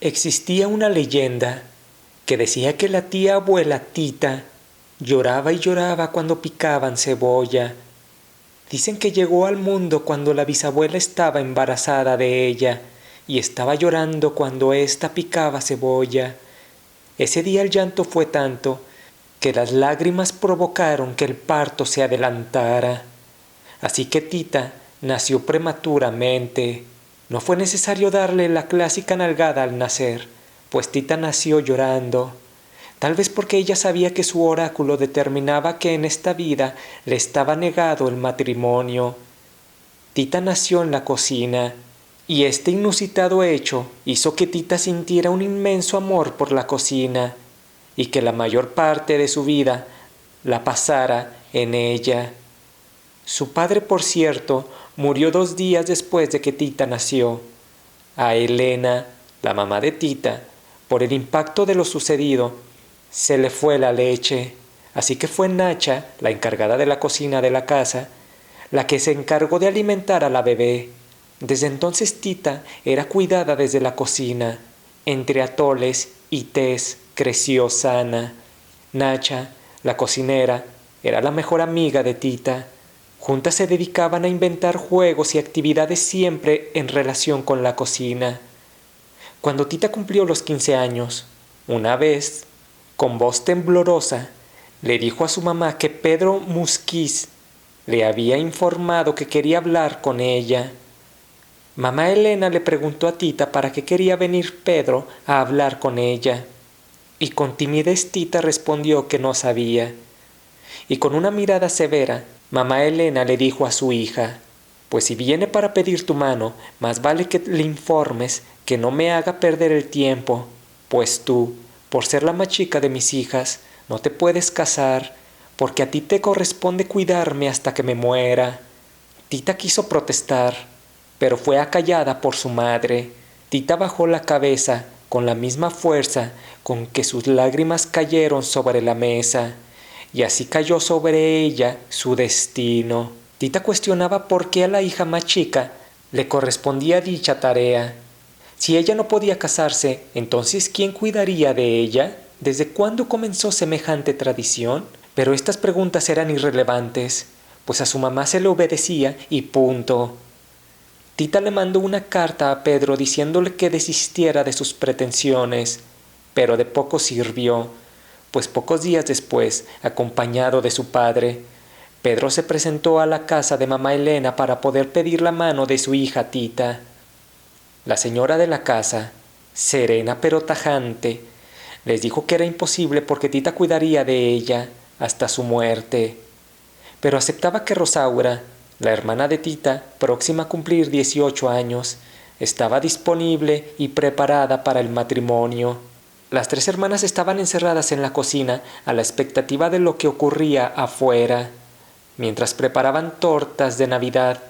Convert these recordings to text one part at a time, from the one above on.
Existía una leyenda que decía que la tía abuela Tita lloraba y lloraba cuando picaban cebolla. Dicen que llegó al mundo cuando la bisabuela estaba embarazada de ella y estaba llorando cuando ésta picaba cebolla. Ese día el llanto fue tanto que las lágrimas provocaron que el parto se adelantara. Así que Tita nació prematuramente. No fue necesario darle la clásica nalgada al nacer, pues Tita nació llorando. Tal vez porque ella sabía que su oráculo determinaba que en esta vida le estaba negado el matrimonio. Tita nació en la cocina, y este inusitado hecho hizo que Tita sintiera un inmenso amor por la cocina, y que la mayor parte de su vida la pasara en ella. Su padre, por cierto, murió 2 días después de que Tita nació. A Elena, la mamá de Tita, por el impacto de lo sucedido, se le fue la leche, así que fue Nacha, la encargada de la cocina de la casa, la que se encargó de alimentar a la bebé. Desde entonces Tita era cuidada desde la cocina. Entre atoles y tés creció sana. Nacha, la cocinera, era la mejor amiga de Tita. Juntas se dedicaban a inventar juegos y actividades siempre en relación con la cocina. Cuando Tita cumplió los 15 años, una vez, con voz temblorosa, le dijo a su mamá que Pedro Musquiz le había informado que quería hablar con ella. Mamá Elena le preguntó a Tita para qué quería venir Pedro a hablar con ella, y con timidez Tita respondió que no sabía. Y con una mirada severa, mamá Elena le dijo a su hija: «Pues si viene para pedir tu mano, más vale que le informes que no me haga perder el tiempo, pues tú, por ser la más chica de mis hijas, no te puedes casar, porque a ti te corresponde cuidarme hasta que me muera». Tita quiso protestar, pero fue acallada por su madre. Tita bajó la cabeza con la misma fuerza con que sus lágrimas cayeron sobre la mesa, y así cayó sobre ella su destino. Tita cuestionaba por qué a la hija más chica le correspondía dicha tarea. Si ella no podía casarse, entonces ¿quién cuidaría de ella? ¿Desde cuándo comenzó semejante tradición? Pero estas preguntas eran irrelevantes, pues a su mamá se le obedecía y punto. Tita le mandó una carta a Pedro diciéndole que desistiera de sus pretensiones, pero de poco sirvió, pues pocos días después, acompañado de su padre, Pedro se presentó a la casa de mamá Elena para poder pedir la mano de su hija Tita. La señora de la casa, serena pero tajante, les dijo que era imposible porque Tita cuidaría de ella hasta su muerte, pero aceptaba que Rosaura, la hermana de Tita, próxima a cumplir 18 años, estaba disponible y preparada para el matrimonio. Las 3 hermanas estaban encerradas en la cocina a la expectativa de lo que ocurría afuera, mientras preparaban tortas de Navidad,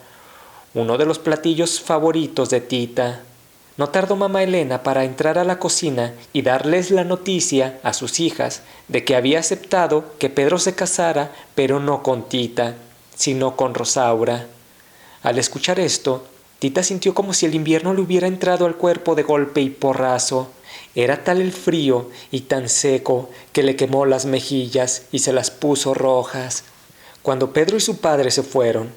uno de los platillos favoritos de Tita. No tardó mamá Elena para entrar a la cocina y darles la noticia a sus hijas de que había aceptado que Pedro se casara, pero no con Tita, sino con Rosaura. Al escuchar esto, Tita sintió como si el invierno le hubiera entrado al cuerpo de golpe y porrazo. Era tal el frío y tan seco que le quemó las mejillas y se las puso rojas. Cuando Pedro y su padre se fueron,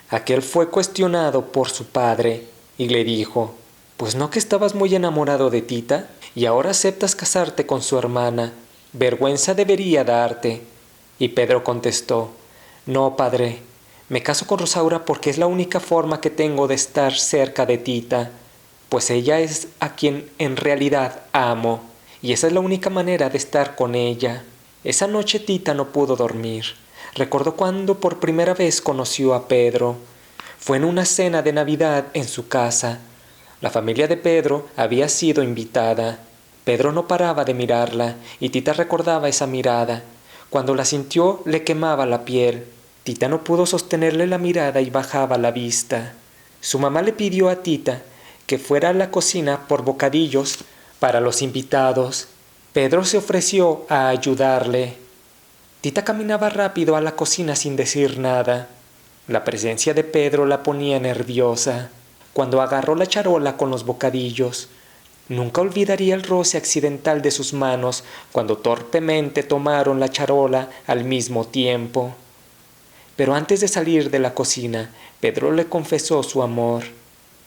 aquel fue cuestionado por su padre y le dijo: «Pues no que estabas muy enamorado de Tita y ahora aceptas casarte con su hermana. Vergüenza debería darte». Y Pedro contestó: «No, padre, me caso con Rosaura porque es la única forma que tengo de estar cerca de Tita, pues ella es a quien en realidad amo, y esa es la única manera de estar con ella». Esa noche Tita no pudo dormir. Recordó cuando por primera vez conoció a Pedro. Fue en una cena de Navidad en su casa. La familia de Pedro había sido invitada. Pedro no paraba de mirarla, y Tita recordaba esa mirada. Cuando la sintió, le quemaba la piel. Tita no pudo sostenerle la mirada y bajaba la vista. Su mamá le pidió a Tita que fuera a la cocina por bocadillos para los invitados. Pedro se ofreció a ayudarle. Tita caminaba rápido a la cocina sin decir nada. La presencia de Pedro la ponía nerviosa. Cuando agarró la charola con los bocadillos, Nunca olvidaría el roce accidental de sus manos cuando torpemente tomaron la charola al mismo tiempo. Pero antes de salir de la cocina, Pedro le confesó su amor.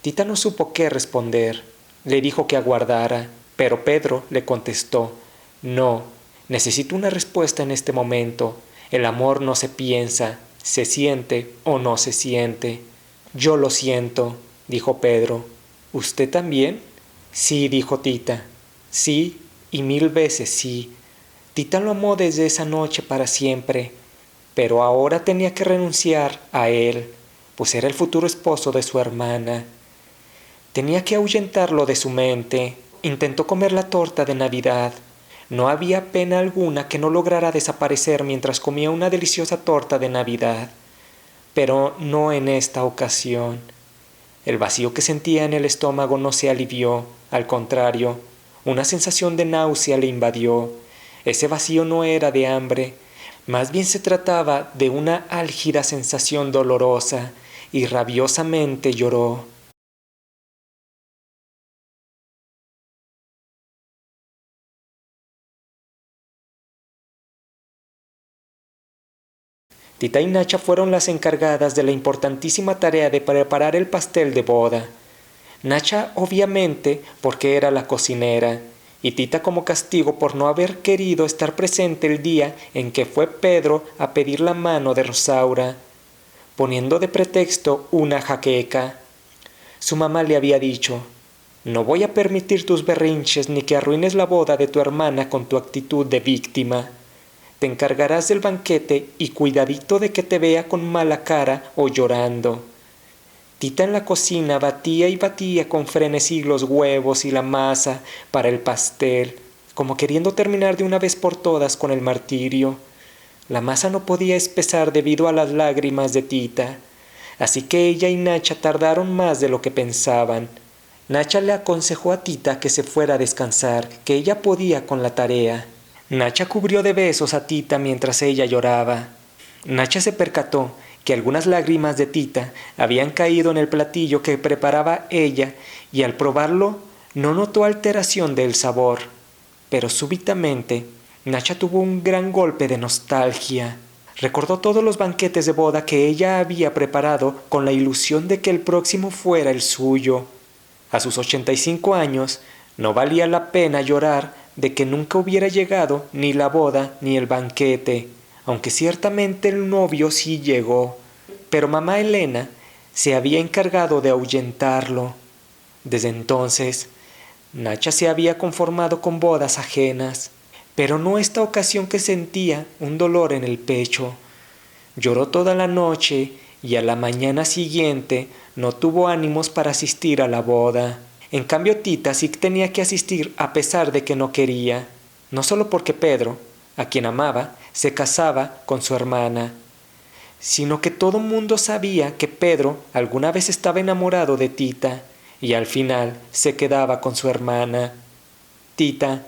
Tita no supo qué responder. Le dijo que aguardara, pero Pedro le contestó: «No, necesito una respuesta en este momento. El amor no se piensa, se siente o no se siente». «Yo lo siento», dijo Pedro. «¿Usted también?». «Sí», dijo Tita. «Sí, y 1000 veces sí». Tita lo amó desde esa noche para siempre, pero ahora tenía que renunciar a él, pues era el futuro esposo de su hermana. Tenía que ahuyentarlo de su mente. Intentó comer la torta de Navidad. No había pena alguna que no lograra desaparecer mientras comía una deliciosa torta de Navidad. Pero no en esta ocasión. El vacío que sentía en el estómago no se alivió, al contrario, una sensación de náusea le invadió. Ese vacío no era de hambre, más bien se trataba de una álgida sensación dolorosa, y rabiosamente lloró. Tita y Nacha fueron las encargadas de la importantísima tarea de preparar el pastel de boda. Nacha, obviamente, porque era la cocinera, y Tita como castigo por no haber querido estar presente el día en que fue Pedro a pedir la mano de Rosaura, poniendo de pretexto una jaqueca. Su mamá le había dicho: «No voy a permitir tus berrinches ni que arruines la boda de tu hermana con tu actitud de víctima. Te encargarás del banquete y cuidadito de que te vea con mala cara o llorando». Tita en la cocina batía y batía con frenesí los huevos y la masa para el pastel, como queriendo terminar de una vez por todas con el martirio. La masa no podía espesar debido a las lágrimas de Tita, así que ella y Nacha tardaron más de lo que pensaban. Nacha le aconsejó a Tita que se fuera a descansar, que ella podía con la tarea. Nacha cubrió de besos a Tita mientras ella lloraba. Nacha se percató que algunas lágrimas de Tita habían caído en el platillo que preparaba ella, y al probarlo no notó alteración del sabor. Pero súbitamente Nacha tuvo un gran golpe de nostalgia. Recordó todos los banquetes de boda que ella había preparado con la ilusión de que el próximo fuera el suyo. A sus 85 años no valía la pena llorar de que nunca hubiera llegado ni la boda ni el banquete, aunque ciertamente el novio sí llegó, pero mamá Elena se había encargado de ahuyentarlo. Desde entonces, Nacha se había conformado con bodas ajenas, pero no esta ocasión, que sentía un dolor en el pecho. Lloró toda la noche y a la mañana siguiente no tuvo ánimos para asistir a la boda. En cambio, Tita sí tenía que asistir a pesar de que no quería, no solo porque Pedro, a quien amaba, se casaba con su hermana, sino que todo mundo sabía que Pedro alguna vez estaba enamorado de Tita y al final se quedaba con su hermana. Tita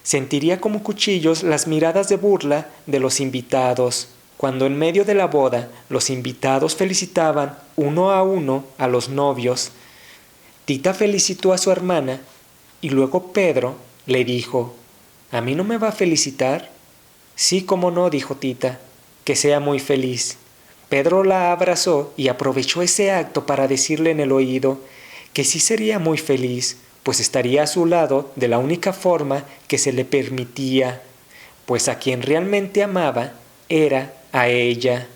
sentiría como cuchillos las miradas de burla de los invitados, cuando en medio de la boda los invitados felicitaban uno a los novios. Tita felicitó a su hermana y luego Pedro le dijo: «¿A mí no me va a felicitar?». «Sí, cómo no», dijo Tita, «que sea muy feliz». Pedro la abrazó y aprovechó ese acto para decirle en el oído que sí sería muy feliz, pues estaría a su lado de la única forma que se le permitía, pues a quien realmente amaba era a ella.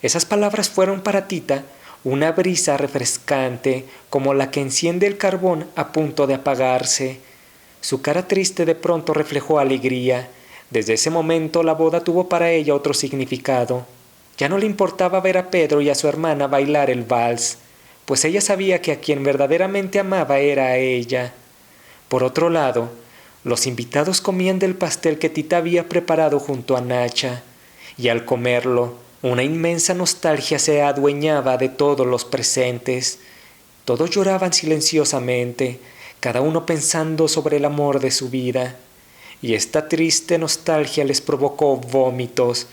Esas palabras fueron para Tita una brisa refrescante, como la que enciende el carbón a punto de apagarse. Su cara triste de pronto reflejó alegría. Desde ese momento la boda tuvo para ella otro significado. Ya no le importaba ver a Pedro y a su hermana bailar el vals, pues ella sabía que a quien verdaderamente amaba era a ella. Por otro lado, los invitados comían del pastel que Tita había preparado junto a Nacha, y al comerlo, una inmensa nostalgia se adueñaba de todos los presentes. Todos lloraban silenciosamente, cada uno pensando sobre el amor de su vida, y esta triste nostalgia les provocó vómitos.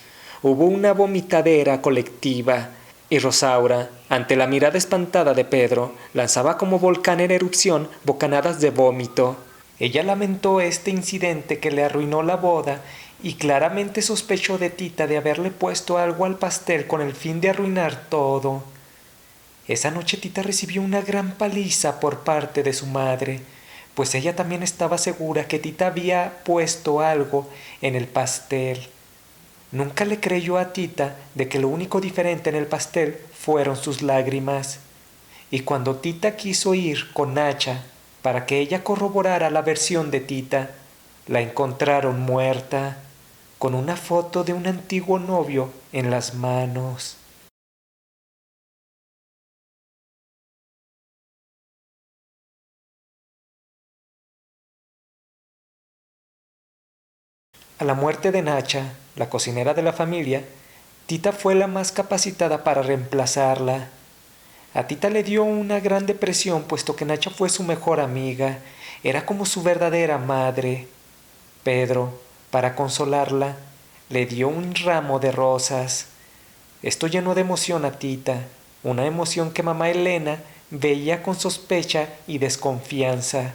Hubo una vomitadera colectiva, y Rosaura, Ante la mirada espantada de Pedro, lanzaba como volcán en erupción bocanadas de vómito. Ella lamentó este incidente que le arruinó la boda y claramente sospechó de Tita de haberle puesto algo al pastel con el fin de arruinar todo. Esa noche Tita recibió una gran paliza por parte de su madre, pues ella también estaba segura que Tita había puesto algo en el pastel. Nunca le creyó a Tita de que lo único diferente en el pastel fueron sus lágrimas. Y cuando Tita quiso ir con Nacha para que ella corroborara la versión de Tita, la encontraron muerta, con una foto de un antiguo novio en las manos. A la muerte de Nacha, la cocinera de la familia, Tita fue la más capacitada para reemplazarla. A Tita le dio una gran depresión puesto que Nacha fue su mejor amiga, era como su verdadera madre. Pedro, para consolarla, le dio un ramo de rosas. Esto llenó de emoción a Tita, una emoción que mamá Elena veía con sospecha y desconfianza.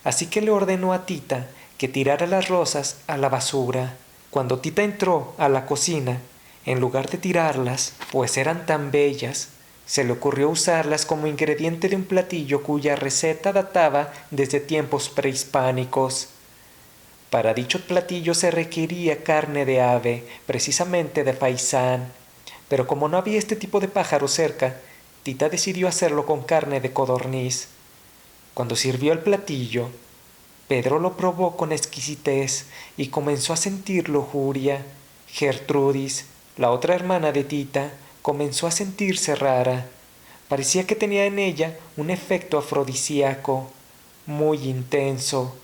Así que le ordenó a Tita que tirara las rosas a la basura. Cuando Tita entró a la cocina, en lugar de tirarlas, pues eran tan bellas, se le ocurrió usarlas como ingrediente de un platillo cuya receta databa desde tiempos prehispánicos. Para dicho platillo se requería carne de ave, precisamente de faisán, pero como no había este tipo de pájaro cerca, Tita decidió hacerlo con carne de codorniz. Cuando sirvió el platillo, Pedro lo probó con exquisitez y comenzó a sentir lujuria. Gertrudis, la otra hermana de Tita, comenzó a sentirse rara. Parecía que tenía en ella un efecto afrodisíaco, muy intenso.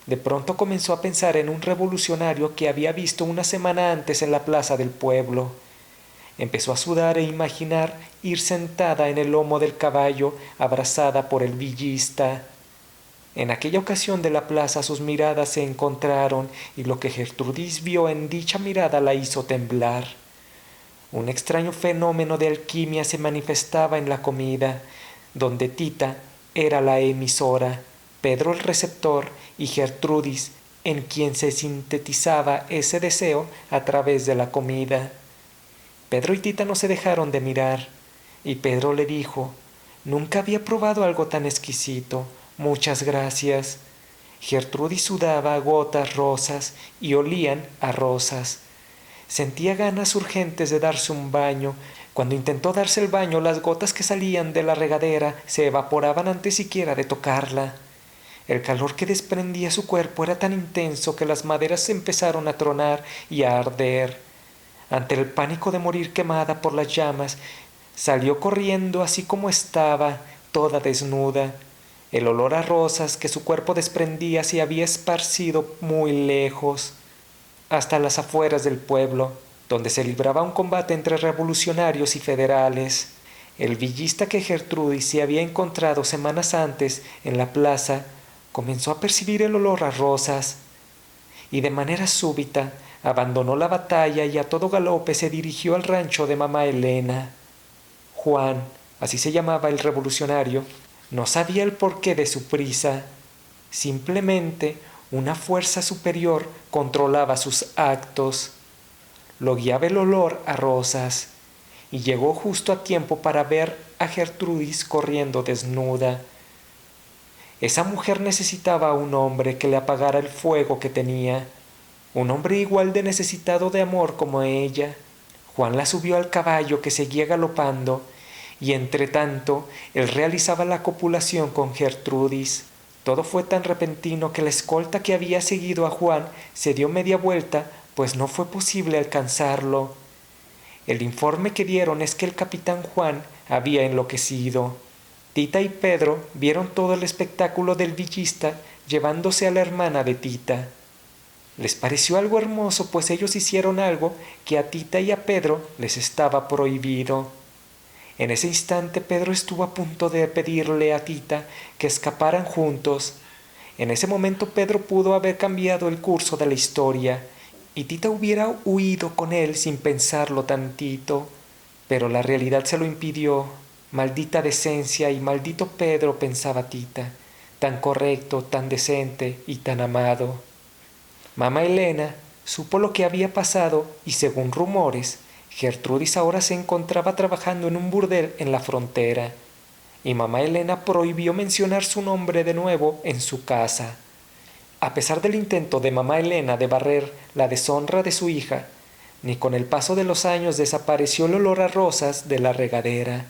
De pronto comenzó a pensar en un revolucionario que había visto una semana antes en la plaza del pueblo. Empezó a sudar e imaginar ir sentada en el lomo del caballo, abrazada por el villista. En aquella ocasión de la plaza sus miradas se encontraron y lo que Gertrudis vio en dicha mirada la hizo temblar. Un extraño fenómeno de alquimia se manifestaba en la comida, donde Tita era la emisora, Pedro el receptor y Gertrudis en quien se sintetizaba ese deseo a través de la comida. Pedro y Tita no se dejaron de mirar, y Pedro le dijo: «Nunca había probado algo tan exquisito. Muchas gracias». Gertrudis sudaba gotas rosas y olían a rosas. Sentía ganas urgentes de darse un baño. Cuando intentó darse el baño, las gotas que salían de la regadera se evaporaban antes siquiera de tocarla. El calor que desprendía su cuerpo era tan intenso que las maderas empezaron a tronar y a arder. Ante el pánico de morir quemada por las llamas, salió corriendo así como estaba, toda desnuda. El olor a rosas que su cuerpo desprendía se había esparcido muy lejos, hasta las afueras del pueblo, donde se libraba un combate entre revolucionarios y federales. El villista que Gertrudis se había encontrado semanas antes en la plaza comenzó a percibir el olor a rosas, y de manera súbita abandonó la batalla y a todo galope se dirigió al rancho de mamá Elena. Juan, así se llamaba el revolucionario, no sabía el porqué de su prisa. Simplemente una fuerza superior controlaba sus actos. Lo guiaba el olor a rosas, y llegó justo a tiempo para ver a Gertrudis corriendo desnuda. Esa mujer necesitaba a un hombre que le apagara el fuego que tenía, un hombre igual de necesitado de amor como ella. Juan la subió al caballo que seguía galopando, y entre tanto él realizaba la copulación con Gertrudis. Todo fue tan repentino que la escolta que había seguido a Juan se dio media vuelta, pues no fue posible alcanzarlo. El informe que dieron es que el capitán Juan había enloquecido. Tita y Pedro vieron todo el espectáculo del villista llevándose a la hermana de Tita. Les pareció algo hermoso, pues ellos hicieron algo que a Tita y a Pedro les estaba prohibido. En ese instante Pedro estuvo a punto de pedirle a Tita que escaparan juntos. En ese momento Pedro pudo haber cambiado el curso de la historia, y Tita hubiera huido con él sin pensarlo tantito. Pero la realidad se lo impidió. Maldita decencia y maldito Pedro, pensaba Tita, tan correcto, tan decente y tan amado. Mamá Elena supo lo que había pasado y, según rumores, Gertrudis ahora se encontraba trabajando en un burdel en la frontera, y mamá Elena prohibió mencionar su nombre de nuevo en su casa. A pesar del intento de mamá Elena de barrer la deshonra de su hija, ni con el paso de los años desapareció el olor a rosas de la regadera,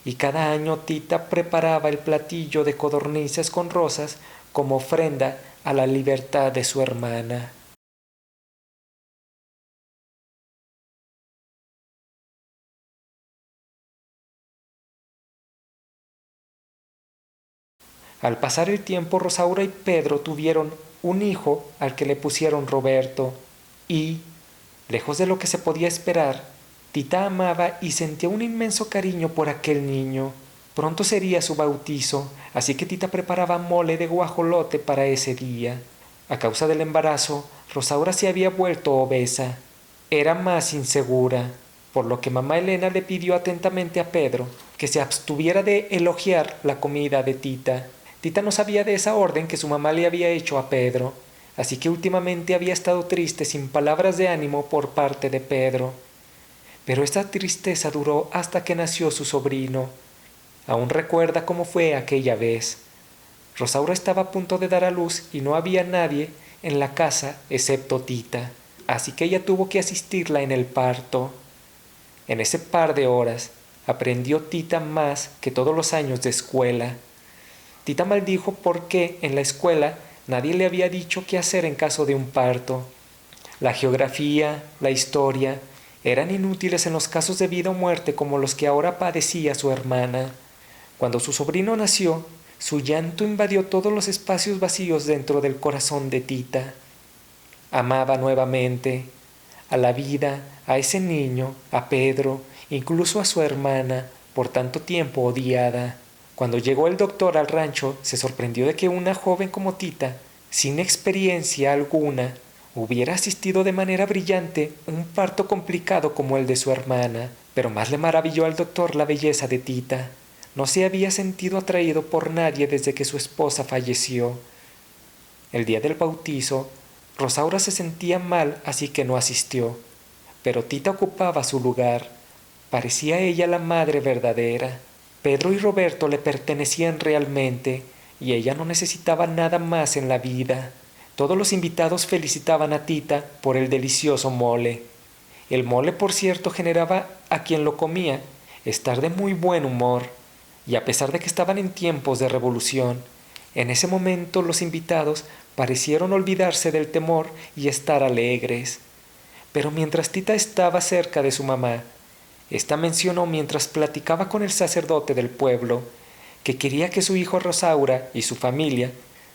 y cada año Tita preparaba el platillo de codornices con rosas como ofrenda a la libertad de su hermana. Al pasar el tiempo, Rosaura y Pedro tuvieron un hijo al que le pusieron Roberto, y, lejos de lo que se podía esperar, Tita amaba y sentía un inmenso cariño por aquel niño. Pronto sería su bautizo, así que Tita preparaba mole de guajolote para ese día. A causa del embarazo, Rosaura se había vuelto obesa. Era más insegura, por lo que mamá Elena le pidió atentamente a Pedro que se abstuviera de elogiar la comida de Tita. Tita no sabía de esa orden que su mamá le había hecho a Pedro, así que últimamente había estado triste sin palabras de ánimo por parte de Pedro. Pero esta tristeza duró hasta que nació su sobrino. Aún recuerda cómo fue aquella vez. Rosaura estaba a punto de dar a luz y no había nadie en la casa excepto Tita, así que ella tuvo que asistirla en el parto. En ese par de horas aprendió Tita más que todos los años de escuela. Tita maldijo porque en la escuela nadie le había dicho qué hacer en caso de un parto. La geografía, la historia, eran inútiles en los casos de vida o muerte como los que ahora padecía su hermana. Cuando su sobrino nació, su llanto invadió todos los espacios vacíos dentro del corazón de Tita. Amaba nuevamente a la vida, a ese niño, a Pedro, incluso a su hermana, por tanto tiempo odiada. Cuando llegó el doctor al rancho, se sorprendió de que una joven como Tita, sin experiencia alguna, hubiera asistido de manera brillante un parto complicado como el de su hermana. Pero más le maravilló al doctor la belleza de Tita. No se había sentido atraído por nadie desde que su esposa falleció. El día del bautizo, Rosaura se sentía mal, así que no asistió. Pero Tita ocupaba su lugar. Parecía ella la madre verdadera. Pedro y Roberto le pertenecían realmente, y ella no necesitaba nada más en la vida. Todos los invitados felicitaban a Tita por el delicioso mole. El mole, por cierto, generaba a quien lo comía estar de muy buen humor, y a pesar de que estaban en tiempos de revolución, en ese momento los invitados parecieron olvidarse del temor y estar alegres. Pero mientras Tita estaba cerca de su mamá, ésta mencionó mientras platicaba con el sacerdote del pueblo que quería que su hijo Rosaura y su familia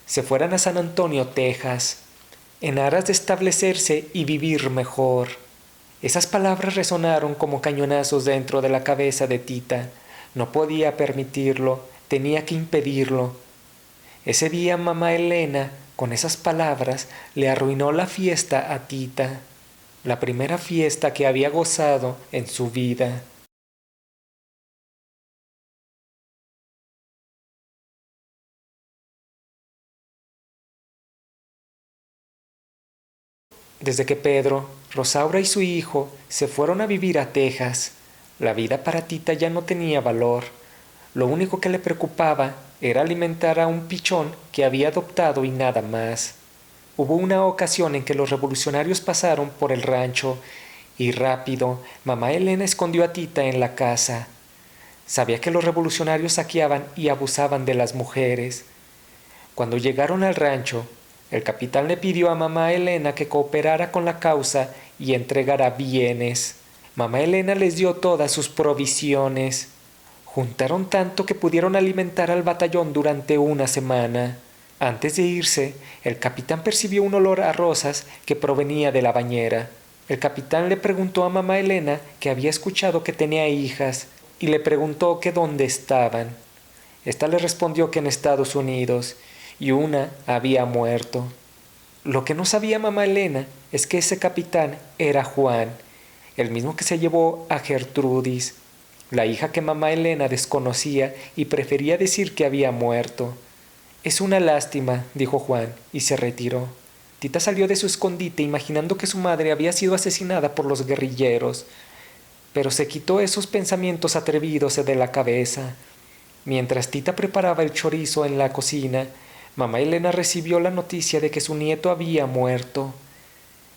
se fueran a San Antonio, Texas, en aras de establecerse y vivir mejor. Esas palabras resonaron como cañonazos dentro de la cabeza de Tita. No podía permitirlo, tenía que impedirlo. Ese día mamá Elena, con esas palabras, le arruinó la fiesta a Tita, la primera fiesta que había gozado en su vida. Desde que Pedro, Rosaura y su hijo se fueron a vivir a Texas, la vida para Tita ya no tenía valor. Lo único que le preocupaba era alimentar a un pichón que había adoptado y nada más. Hubo una ocasión en que los revolucionarios pasaron por el rancho y rápido mamá Elena escondió a Tita en la casa. Sabía que los revolucionarios saqueaban y abusaban de las mujeres. Cuando llegaron al rancho, el capitán le pidió a mamá Elena que cooperara con la causa y entregara bienes. Mamá Elena les dio todas sus provisiones. Juntaron tanto que pudieron alimentar al batallón durante una semana. Antes de irse, el capitán percibió un olor a rosas que provenía de la bañera. El capitán le preguntó a mamá Elena que había escuchado que tenía hijas y le preguntó que dónde estaban. Esta le respondió que en Estados Unidos, y una había muerto. Lo que no sabía mamá Elena es que ese capitán era Juan, el mismo que se llevó a Gertrudis, la hija que mamá Elena desconocía y prefería decir que había muerto. Es una lástima, dijo Juan, y se retiró. Tita salió de su escondite imaginando que su madre había sido asesinada por los guerrilleros, pero se quitó esos pensamientos atrevidos de la cabeza. Mientras Tita preparaba el chorizo en la cocina, mamá Elena recibió la noticia de que su nieto había muerto.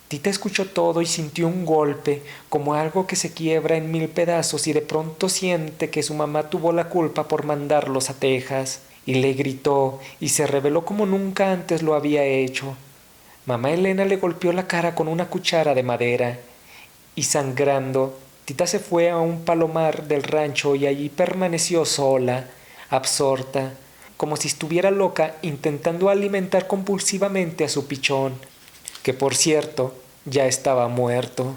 Tita escuchó todo y sintió un golpe, como algo que se quiebra en 1000 pedazos, y de pronto siente que su mamá tuvo la culpa por mandarlos a Texas, y le gritó y se rebeló como nunca antes lo había hecho. Mamá Elena le golpeó la cara con una cuchara de madera, y sangrando, Tita se fue a un palomar del rancho y allí permaneció sola, absorta, como si estuviera loca intentando alimentar compulsivamente a su pichón, que por cierto ya estaba muerto.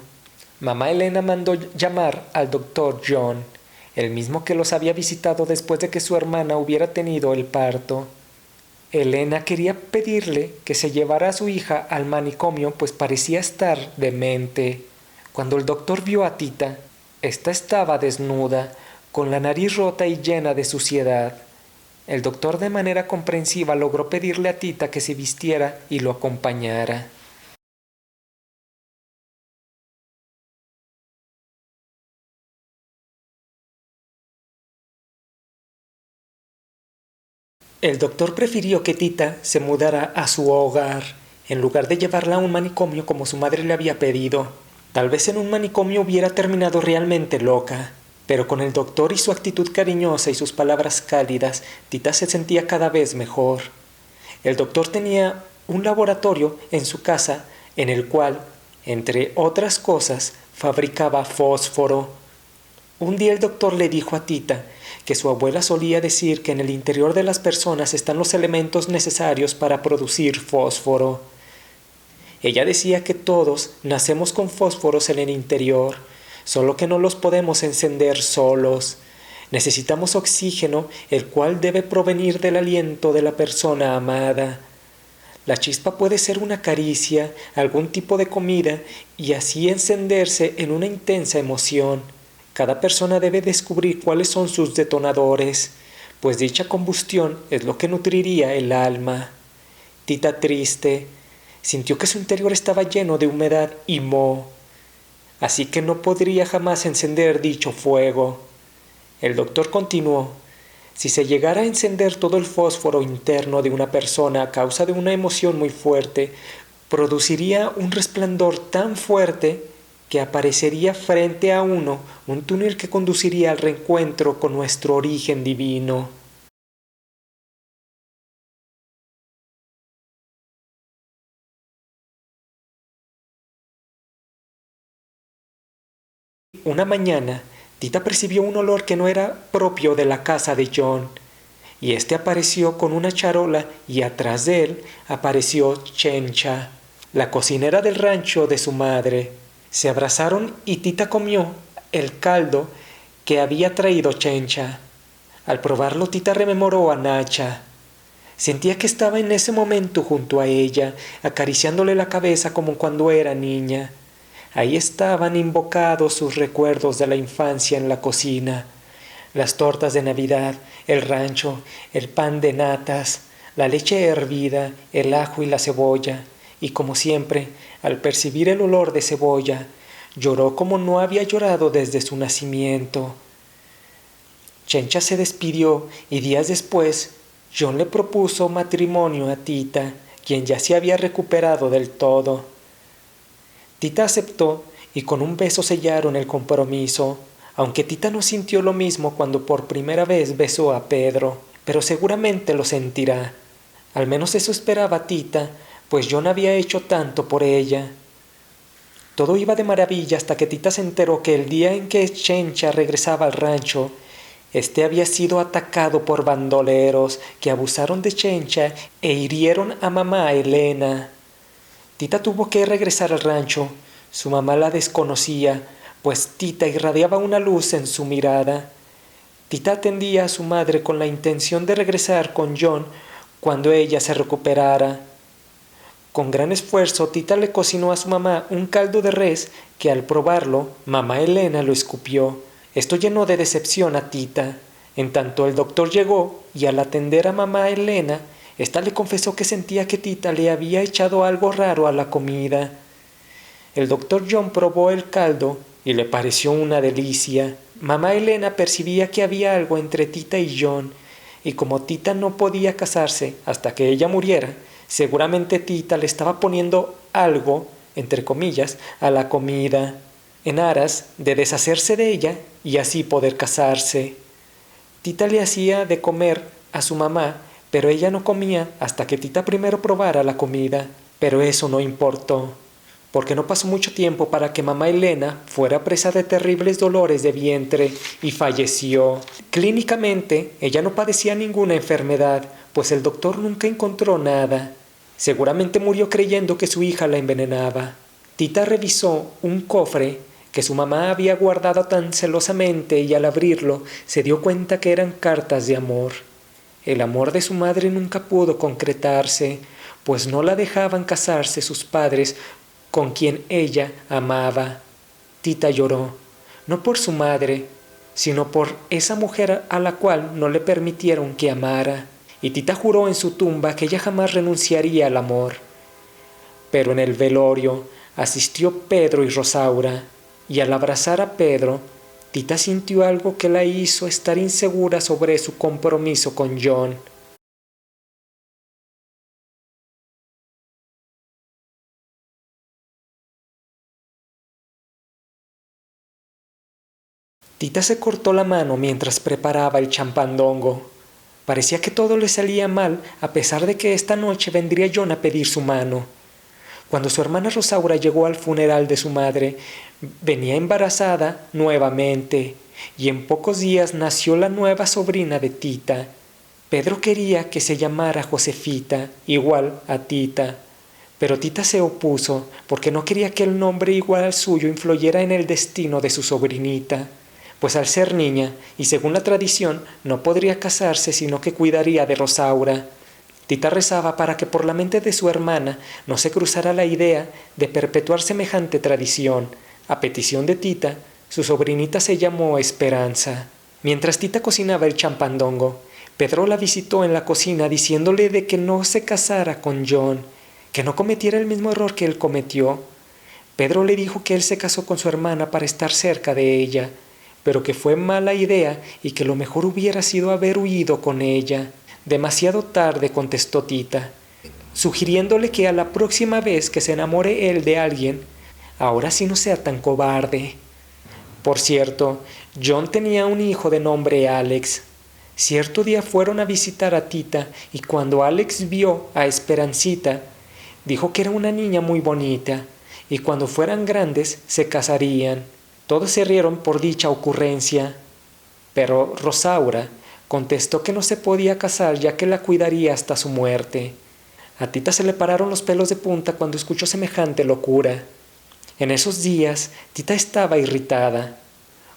Mamá Elena mandó llamar al doctor John, el mismo que los había visitado después de que su hermana hubiera tenido el parto. Elena quería pedirle que se llevara a su hija al manicomio, pues parecía estar demente. Cuando el doctor vio a Tita, ésta estaba desnuda, con la nariz rota y llena de suciedad. El doctor de manera comprensiva logró pedirle a Tita que se vistiera y lo acompañara. El doctor prefirió que Tita se mudara a su hogar, en lugar de llevarla a un manicomio como su madre le había pedido. Tal vez en un manicomio hubiera terminado realmente loca, pero con el doctor y su actitud cariñosa y sus palabras cálidas, Tita se sentía cada vez mejor. El doctor tenía un laboratorio en su casa en el cual, entre otras cosas, fabricaba fósforo. Un día el doctor le dijo a Tita que su abuela solía decir que en el interior de las personas están los elementos necesarios para producir fósforo. Ella decía que todos nacemos con fósforos en el interior, solo que no los podemos encender solos. Necesitamos oxígeno, el cual debe provenir del aliento de la persona amada. La chispa puede ser una caricia, algún tipo de comida, y así encenderse en una intensa emoción. Cada persona debe descubrir cuáles son sus detonadores, pues dicha combustión es lo que nutriría el alma. Tita, triste, sintió que su interior estaba lleno de humedad y moho, así que no podría jamás encender dicho fuego. El doctor continuó: si se llegara a encender todo el fósforo interno de una persona a causa de una emoción muy fuerte, produciría un resplandor tan fuerte que aparecería frente a uno un túnel que conduciría al reencuentro con nuestro origen divino. Una mañana, Tita percibió un olor que no era propio de la casa de John, y éste apareció con una charola y atrás de él apareció Chencha, la cocinera del rancho de su madre. Se abrazaron y Tita comió el caldo que había traído Chencha. Al probarlo, Tita rememoró a Nacha. Sentía que estaba en ese momento junto a ella, acariciándole la cabeza como cuando era niña. Ahí estaban invocados sus recuerdos de la infancia en la cocina: las tortas de Navidad, el rancho, el pan de natas, la leche hervida, el ajo y la cebolla. Y como siempre, al percibir el olor de cebolla, lloró como no había llorado desde su nacimiento. Chencha se despidió y días después John le propuso matrimonio a Tita, quien ya se había recuperado del todo. Tita aceptó y con un beso sellaron el compromiso, aunque Tita no sintió lo mismo cuando por primera vez besó a Pedro, pero seguramente lo sentirá. Al menos eso esperaba Tita, pues John había hecho tanto por ella. Todo iba de maravilla hasta que Tita se enteró que el día en que Chencha regresaba al rancho, este había sido atacado por bandoleros que abusaron de Chencha e hirieron a mamá Elena. Tita tuvo que regresar al rancho. Su mamá la desconocía, pues Tita irradiaba una luz en su mirada. Tita atendía a su madre con la intención de regresar con John cuando ella se recuperara. Con gran esfuerzo, Tita le cocinó a su mamá un caldo de res que al probarlo, mamá Elena lo escupió. Esto llenó de decepción a Tita. En tanto el doctor llegó y al atender a mamá Elena, ésta le confesó que sentía que Tita le había echado algo raro a la comida. El doctor John probó el caldo y le pareció una delicia. Mamá Elena percibía que había algo entre Tita y John, y como Tita no podía casarse hasta que ella muriera, seguramente Tita le estaba poniendo algo, entre comillas, a la comida, en aras de deshacerse de ella y así poder casarse. Tita le hacía de comer a su mamá, pero ella no comía hasta que Tita primero probara la comida. Pero eso no importó, porque no pasó mucho tiempo para que mamá Elena fuera presa de terribles dolores de vientre y falleció. Clínicamente, ella no padecía ninguna enfermedad, pues el doctor nunca encontró nada. Seguramente murió creyendo que su hija la envenenaba. Tita revisó un cofre que su mamá había guardado tan celosamente y al abrirlo se dio cuenta que eran cartas de amor. El amor de su madre nunca pudo concretarse, pues no la dejaban casarse sus padres con quien ella amaba. Tita lloró, no por su madre, sino por esa mujer a la cual no le permitieron que amara. Y Tita juró en su tumba que ella jamás renunciaría al amor. Pero en el velorio asistió Pedro y Rosaura, y al abrazar a Pedro, Tita sintió algo que la hizo estar insegura sobre su compromiso con John. Tita se cortó la mano mientras preparaba el champandongo. Parecía que todo le salía mal, a pesar de que esta noche vendría John a pedir su mano. Cuando su hermana Rosaura llegó al funeral de su madre, venía embarazada nuevamente, y en pocos días nació la nueva sobrina de Tita. Pedro quería que se llamara Josefita, igual a Tita, pero Tita se opuso porque no quería que el nombre igual al suyo influyera en el destino de su sobrinita, pues al ser niña, y según la tradición, no podría casarse sino que cuidaría de Rosaura. Tita rezaba para que por la mente de su hermana no se cruzara la idea de perpetuar semejante tradición. A petición de Tita, su sobrinita se llamó Esperanza. Mientras Tita cocinaba el champandongo, Pedro la visitó en la cocina diciéndole de que no se casara con John, que no cometiera el mismo error que él cometió. Pedro le dijo que él se casó con su hermana para estar cerca de ella, pero que fue mala idea y que lo mejor hubiera sido haber huido con ella. Demasiado tarde, contestó Tita, sugiriéndole que a la próxima vez que se enamore él de alguien, ahora sí no sea tan cobarde. Por cierto, John tenía un hijo de nombre Alex. Cierto día fueron a visitar a Tita y cuando Alex vio a Esperancita, dijo que era una niña muy bonita y cuando fueran grandes se casarían. Todos se rieron por dicha ocurrencia, pero Rosaura contestó que no se podía casar ya que la cuidaría hasta su muerte. A Tita se le pararon los pelos de punta cuando escuchó semejante locura. En esos días, Tita estaba irritada,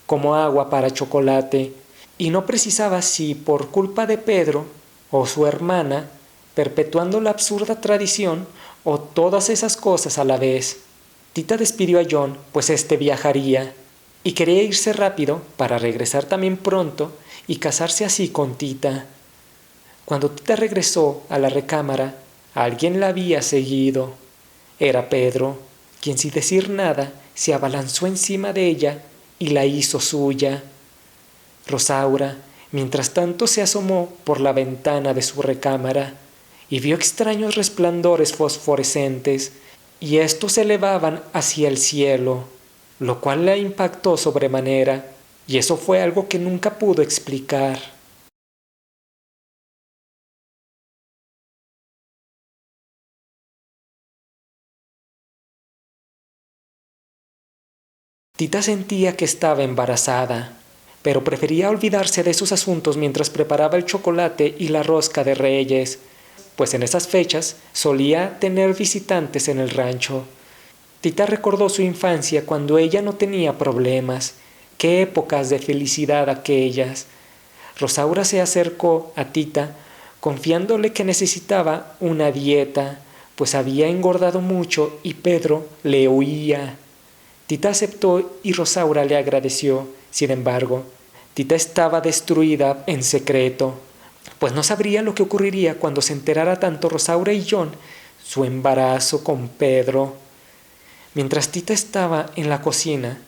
como agua para chocolate, y no precisaba si por culpa de Pedro o su hermana, perpetuando la absurda tradición o todas esas cosas a la vez. Tita despidió a John, pues éste viajaría, y quería irse rápido para regresar también pronto y casarse así con Tita. Cuando Tita regresó a la recámara, alguien la había seguido. Era Pedro, quien sin decir nada se abalanzó encima de ella y la hizo suya. Rosaura, mientras tanto, se asomó por la ventana de su recámara y vio extraños resplandores fosforescentes, y estos se elevaban hacia el cielo, lo cual la impactó sobremanera, y eso fue algo que nunca pudo explicar. Tita sentía que estaba embarazada, pero prefería olvidarse de esos asuntos mientras preparaba el chocolate y la rosca de Reyes, pues en esas fechas solía tener visitantes en el rancho. Tita recordó su infancia cuando ella no tenía problemas. ¡Qué épocas de felicidad aquellas! Rosaura se acercó a Tita, confiándole que necesitaba una dieta, pues había engordado mucho y Pedro le huía. Tita aceptó y Rosaura le agradeció. Sin embargo, Tita estaba destruida en secreto, pues no sabría lo que ocurriría cuando se enterara tanto Rosaura y John su embarazo con Pedro. Mientras Tita estaba en la cocina,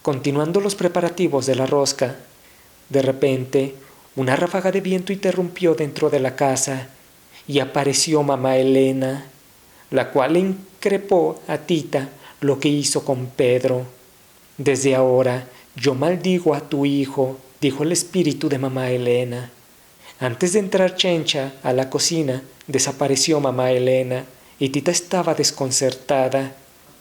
continuando los preparativos de la rosca, de repente una ráfaga de viento interrumpió dentro de la casa y apareció mamá Elena, la cual le increpó a Tita lo que hizo con Pedro. Desde ahora yo maldigo a tu hijo, dijo el espíritu de mamá Elena. Antes de entrar Chencha a la cocina, desapareció mamá Elena y Tita estaba desconcertada.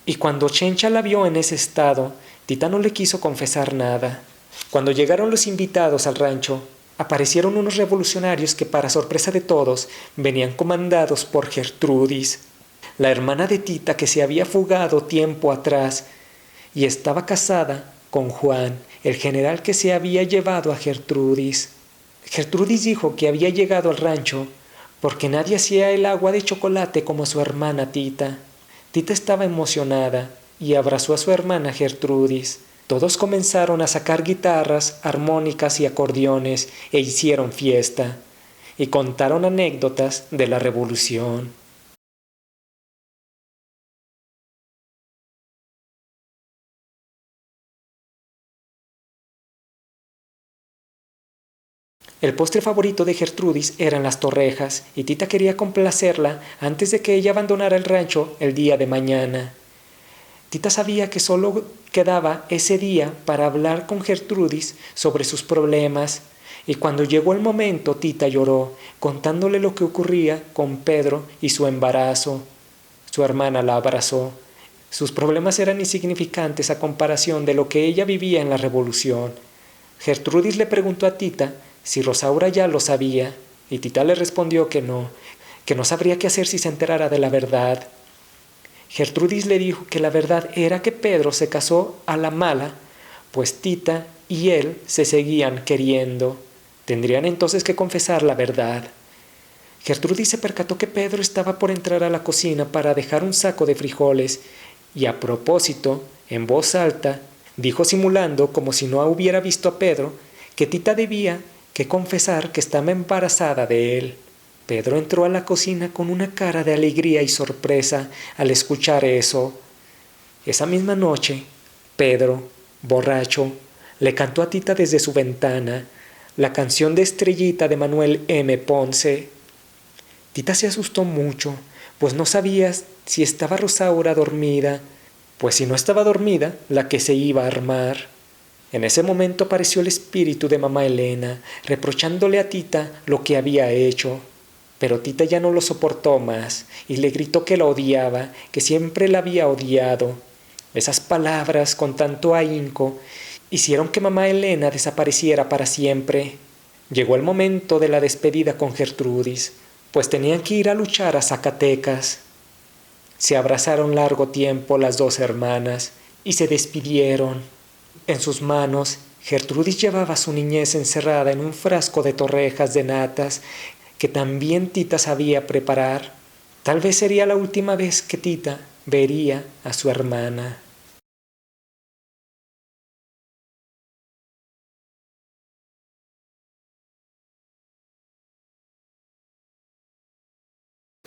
Y cuando Chencha la vio en ese estado, Tita no le quiso confesar nada. Cuando llegaron los invitados al rancho, aparecieron unos revolucionarios que, para sorpresa de todos, venían comandados por Gertrudis, la hermana de Tita que se había fugado tiempo atrás y estaba casada con Juan, el general que se había llevado a Gertrudis. Gertrudis dijo que había llegado al rancho porque nadie hacía el agua de chocolate como su hermana Tita. Tita estaba emocionada y abrazó a su hermana Gertrudis. Todos comenzaron a sacar guitarras, armónicas y acordeones e hicieron fiesta, y contaron anécdotas de la revolución. El postre favorito de Gertrudis eran las torrejas, y Tita quería complacerla antes de que ella abandonara el rancho el día de mañana. Tita sabía que solo quedaba ese día para hablar con Gertrudis sobre sus problemas, y cuando llegó el momento Tita lloró, contándole lo que ocurría con Pedro y su embarazo. Su hermana la abrazó. Sus problemas eran insignificantes a comparación de lo que ella vivía en la revolución. Gertrudis le preguntó a Tita si Rosaura ya lo sabía, y Tita le respondió que no sabría qué hacer si se enterara de la verdad. Gertrudis le dijo que la verdad era que Pedro se casó a la mala, pues Tita y él se seguían queriendo. Tendrían entonces que confesar la verdad. Gertrudis se percató que Pedro estaba por entrar a la cocina para dejar un saco de frijoles, y a propósito, en voz alta, dijo simulando como si no hubiera visto a Pedro, que Tita debía que confesar que estaba embarazada de él. Pedro entró a la cocina con una cara de alegría y sorpresa al escuchar eso. Esa misma noche, Pedro, borracho, le cantó a Tita desde su ventana la canción de Estrellita de Manuel M. Ponce. Tita se asustó mucho, pues no sabía si estaba Rosaura dormida, pues si no estaba dormida, la que se iba a armar. En ese momento apareció el espíritu de mamá Elena, reprochándole a Tita lo que había hecho. Pero Tita ya no lo soportó más y le gritó que la odiaba, que siempre la había odiado. Esas palabras, con tanto ahínco, hicieron que mamá Elena desapareciera para siempre. Llegó el momento de la despedida con Gertrudis, pues tenían que ir a luchar a Zacatecas. Se abrazaron largo tiempo las dos hermanas y se despidieron. En sus manos, Gertrudis llevaba su niñez encerrada en un frasco de torrejas de natas que también Tita sabía preparar. Tal vez sería la última vez que Tita vería a su hermana.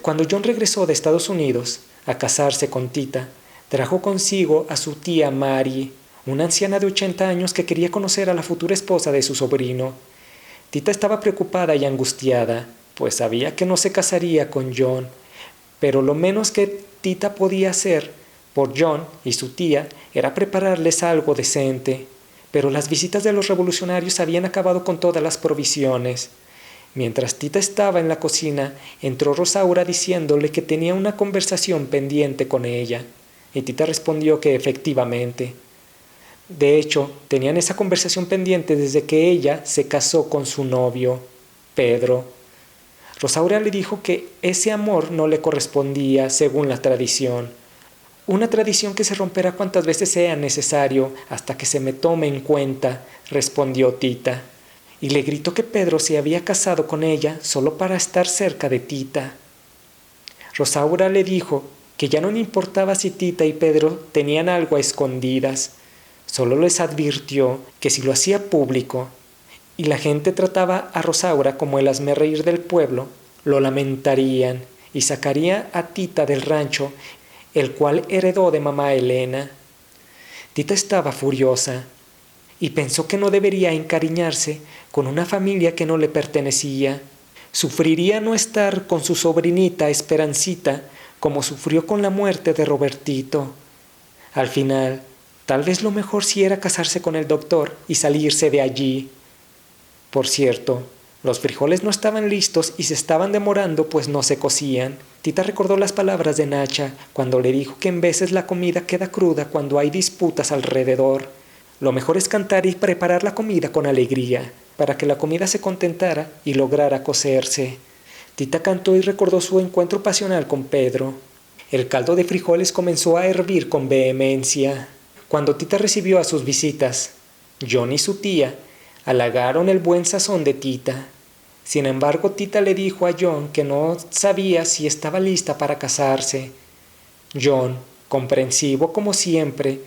Cuando John regresó de Estados Unidos a casarse con Tita, trajo consigo a su tía Mary, una anciana de 80 años que quería conocer a la futura esposa de su sobrino. Tita estaba preocupada y angustiada, pues sabía que no se casaría con John, pero lo menos que Tita podía hacer por John y su tía era prepararles algo decente. Pero las visitas de los revolucionarios habían acabado con todas las provisiones. Mientras Tita estaba en la cocina, entró Rosaura diciéndole que tenía una conversación pendiente con ella, y Tita respondió que efectivamente. De hecho, tenían esa conversación pendiente desde que ella se casó con su novio, Pedro. Rosaura le dijo que ese amor no le correspondía según la tradición. Una tradición que se romperá cuantas veces sea necesario hasta que se me tome en cuenta, respondió Tita. Y le gritó que Pedro se había casado con ella solo para estar cerca de Tita. Rosaura le dijo que ya no le importaba si Tita y Pedro tenían algo a escondidas. Solo les advirtió que si lo hacía público y la gente trataba a Rosaura como el hazmerreír del pueblo, lo lamentarían y sacaría a Tita del rancho, el cual heredó de mamá Elena. Tita estaba furiosa y pensó que no debería encariñarse con una familia que no le pertenecía. Sufriría no estar con su sobrinita Esperancita como sufrió con la muerte de Robertito. Al final, tal vez lo mejor sí era casarse con el doctor y salirse de allí. Por cierto, los frijoles no estaban listos y se estaban demorando pues no se cocían. Tita recordó las palabras de Nacha cuando le dijo que en veces la comida queda cruda cuando hay disputas alrededor. Lo mejor es cantar y preparar la comida con alegría, para que la comida se contentara y lograra cocerse. Tita cantó y recordó su encuentro pasional con Pedro. El caldo de frijoles comenzó a hervir con vehemencia. Cuando Tita recibió a sus visitas, John y su tía halagaron el buen sazón de Tita. Sin embargo, Tita le dijo a John que no sabía si estaba lista para casarse. John, comprensivo como siempre,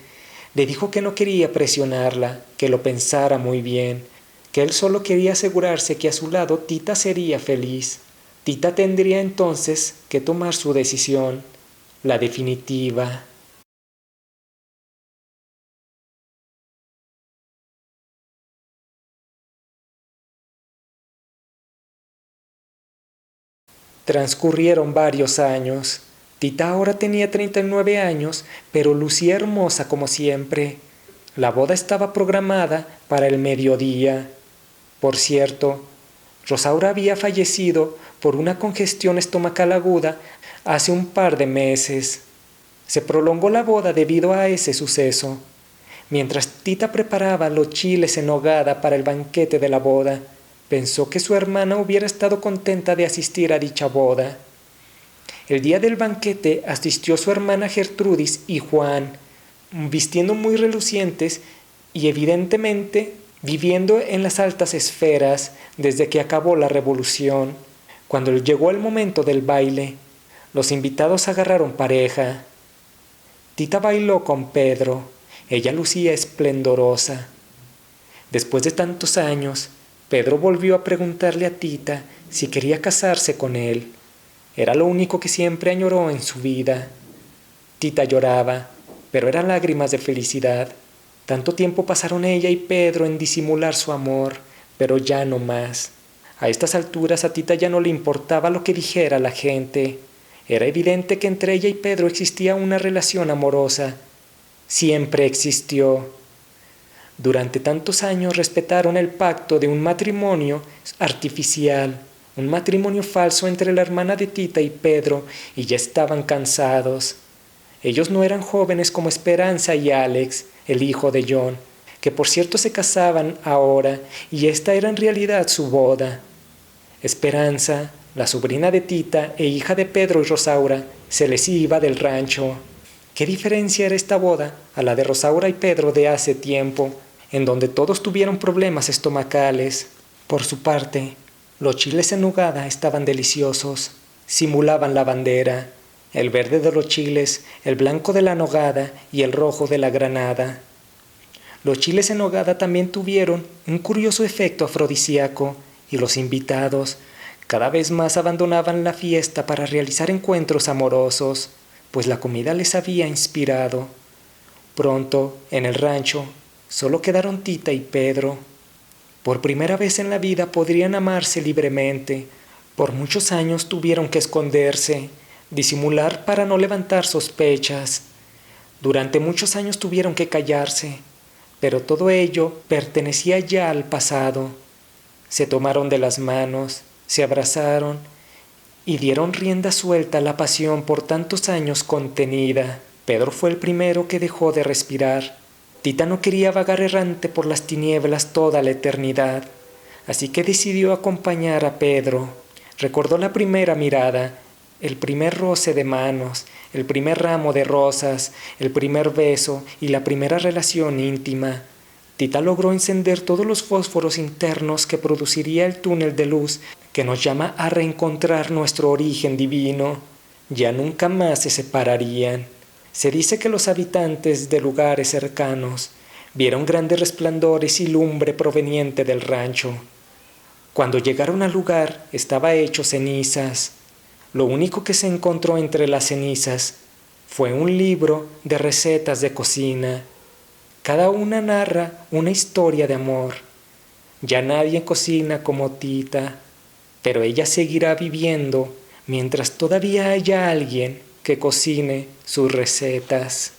le dijo que no quería presionarla, que lo pensara muy bien, que él solo quería asegurarse que a su lado Tita sería feliz. Tita tendría entonces que tomar su decisión, la definitiva. Transcurrieron varios años. Tita ahora tenía 39 años, pero lucía hermosa como siempre. La boda estaba programada para el mediodía. Por cierto, Rosaura había fallecido por una congestión estomacal aguda hace un par de meses. Se prolongó la boda debido a ese suceso. Mientras Tita preparaba los chiles en nogada para el banquete de la boda, pensó que su hermana hubiera estado contenta de asistir a dicha boda. El día del banquete asistió su hermana Gertrudis y Juan, vistiendo muy relucientes y evidentemente viviendo en las altas esferas desde que acabó la revolución. Cuando llegó el momento del baile, los invitados agarraron pareja. Tita bailó con Pedro. Ella lucía esplendorosa. Después de tantos años, Pedro volvió a preguntarle a Tita si quería casarse con él. Era lo único que siempre añoró en su vida. Tita lloraba, pero eran lágrimas de felicidad. Tanto tiempo pasaron ella y Pedro en disimular su amor, pero ya no más. A estas alturas a Tita ya no le importaba lo que dijera la gente. Era evidente que entre ella y Pedro existía una relación amorosa. Siempre existió. Durante tantos años respetaron el pacto de un matrimonio artificial, un matrimonio falso entre la hermana de Tita y Pedro, y ya estaban cansados. Ellos no eran jóvenes como Esperanza y Alex, el hijo de John, que por cierto se casaban ahora, y esta era en realidad su boda. Esperanza, la sobrina de Tita e hija de Pedro y Rosaura, se les iba del rancho. ¿Qué diferencia era esta boda a la de Rosaura y Pedro de hace tiempo, en donde todos tuvieron problemas estomacales? Por su parte, los chiles en nogada estaban deliciosos, simulaban la bandera, el verde de los chiles, el blanco de la nogada y el rojo de la granada. Los chiles en nogada también tuvieron un curioso efecto afrodisíaco, y los invitados cada vez más abandonaban la fiesta para realizar encuentros amorosos, pues la comida les había inspirado. Pronto, en el rancho, solo quedaron Tita y Pedro. Por primera vez en la vida podrían amarse libremente. Por muchos años tuvieron que esconderse, disimular para no levantar sospechas. Durante muchos años tuvieron que callarse, pero todo ello pertenecía ya al pasado. Se tomaron de las manos, se abrazaron y dieron rienda suelta a la pasión por tantos años contenida. Pedro fue el primero que dejó de respirar. Tita no quería vagar errante por las tinieblas toda la eternidad, así que decidió acompañar a Pedro. Recordó la primera mirada, el primer roce de manos, el primer ramo de rosas, el primer beso y la primera relación íntima. Tita logró encender todos los fósforos internos que produciría el túnel de luz que nos llama a reencontrar nuestro origen divino. ya nunca más se separarían. Se dice que los habitantes de lugares cercanos vieron grandes resplandores y lumbre proveniente del rancho. Cuando llegaron al lugar estaba hecho cenizas. Lo único que se encontró entre las cenizas fue un libro de recetas de cocina. Cada una narra una historia de amor. Ya nadie cocina como Tita, pero ella seguirá viviendo mientras todavía haya alguien que cocine sus recetas.